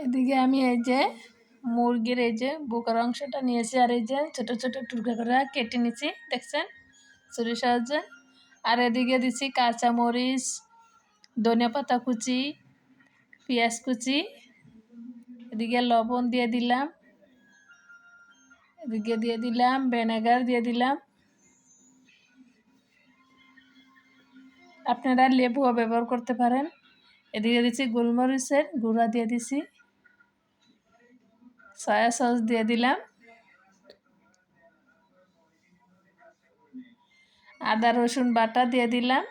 এদিকে আমি এই যে মুরগির এই যে বুকের অংশটা নিয়েছি, আর এই যে ছোট ছোট টুকরা করে কেটে নিয়েছি, দেখছেন, ছুরির সাহায্যে। আর এদিকে দিচ্ছি কাঁচামরিচ, ধনিয়া পাতা কুচি, পেঁয়াজ কুচি, এদিকে লবণ দিয়ে দিলাম, এদিকে দিয়ে দিলাম ভিনেগার দিয়ে দিলাম। আপনারা লেবুও ব্যবহার করতে পারেন। এদিকে দিচ্ছি গোলমরিচের গুঁড়া দিয়ে দিছি, সয়া সস দিয়ে দিলাম, আদা রসুন বাটা দিয়ে দিলাম,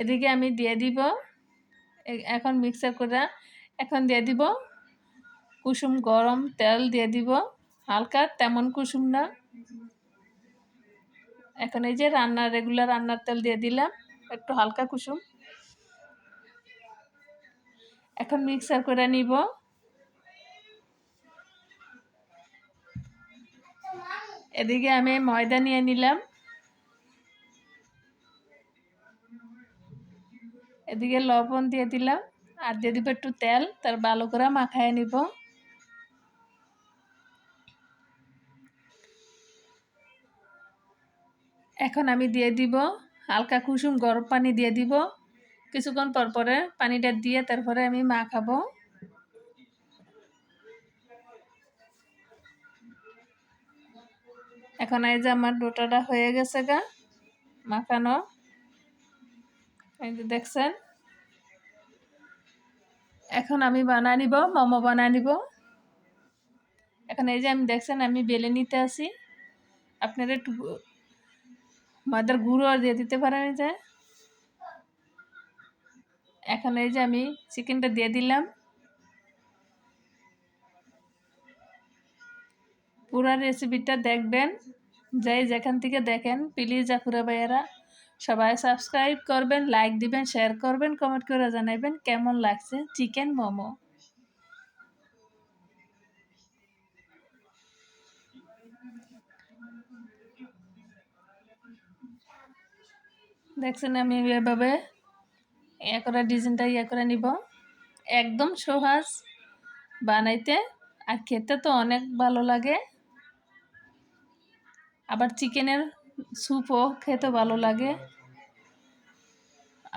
এদিকে আমি দিয়ে দিব এখন মিক্সার করে এখন দিয়ে দিব কুসুম গরম তেল দিয়ে দিব, হালকা, তেমন কুসুম না। এখন এই যে রেগুলার রান্নার তেল দিয়ে দিলাম, একটু হালকা কুসুম। এখন মিক্সার করে নিব। এদিকে আমি ময়দা নিয়ে নিলাম, এদিকে লবণ দিয়ে দিলাম, আর দিয়ে দিব একটু তেল, তার ভালো করে মাখায় নিব। এখন আমি দিয়ে দিব হালকা কুসুম গরম পানি দিয়ে দিব, কিছুক্ষণ পর পরে পানিটা দিয়ে তারপরে আমি মাখাবো। এখন এই যে আমার ডোটাটা হয়ে গেছে গা মাখানো, এই যে দেখছেন। এখন আমি বানিয়ে নিব, মোমো বানিয়ে নিব। এখন এই যে আমি দেখছেন আমি বেলে নিতে আসি, আপনারা একটু ময়দার গুঁড়ো দিয়ে দিতে পারেন। এই যে এখন এই যে আমি চিকেনটা দিয়ে দিলাম। পুরো রেসিপিটা দেখবেন, যাই যেখান থেকে দেখেন প্লিজ আপুরা ভাইয়েরা সবাই সাবস্ক্রাইব করবেন, লাইক দিবেন, শেয়ার করবেন, কমেন্ট করে জানাবেন কেমন লাগছে চিকেন মোমো। দেখছেন আমি এভাবে করে ডিজাইনটা করে নিব। একদম সহজ বানাইতে, আর খেতে তো অনেক ভালো লাগে। আবার চিকেনের স্যুপও খেতে ভালো লাগে,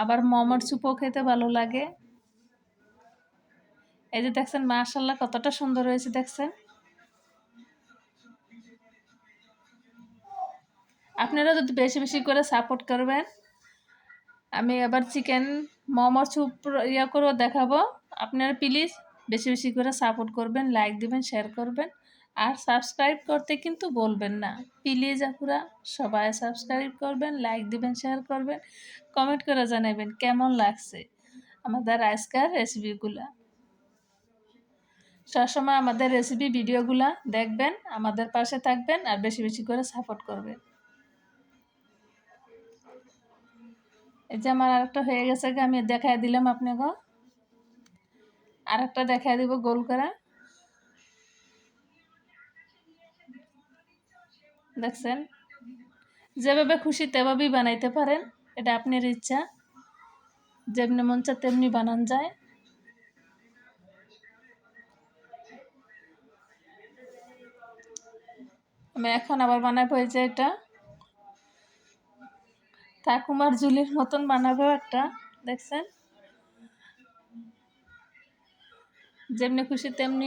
আবার মোমোর স্যুপও খেতে ভালো লাগে। এই যে দেখছেন মাশাআল্লাহ কতটা সুন্দর হয়েছে, দেখছেন। আপনারা যদি বেশি বেশি করে সাপোর্ট করবেন, আমি আবার চিকেন মোমোর স্যুপ করেও দেখাবো। আপনারা প্লিজ বেশি বেশি করে সাপোর্ট করবেন, লাইক দিবেন, শেয়ার করবেন, আর সাবস্ক্রাইব করতে কিন্তু বলবেন না। প্লিজ আপুরা সবাই সাবস্ক্রাইব করবেন, লাইক দিবেন, শেয়ার করবেন, কমেন্ট করে জানাবেন কেমন লাগছে আমাদের আজকের রেসিপিগুলা। সবসময় আমাদের রেসিপি ভিডিওগুলা দেখবেন, আমাদের পাশে থাকবেন, আর বেশি বেশি করে সাপোর্ট করবেন। এই যে আমার আরেকটা হয়ে গেছে, আমি দেখাই দিলাম আপনাকে, আরেকটা দেখাই দিব গোল করে। দেখছেন, যেভাবে খুশি তেভাবেই বানাইতে পারেন, এটা আপনার ইচ্ছা, যেমনি মন চায় তেমনি বানান যায়। আমি এখন আবার বানাবো এই যে এটা ঠাকুমার ঝুলির মতন বানাবো একটা, দেখছেন, যেমনি খুশি তেমনি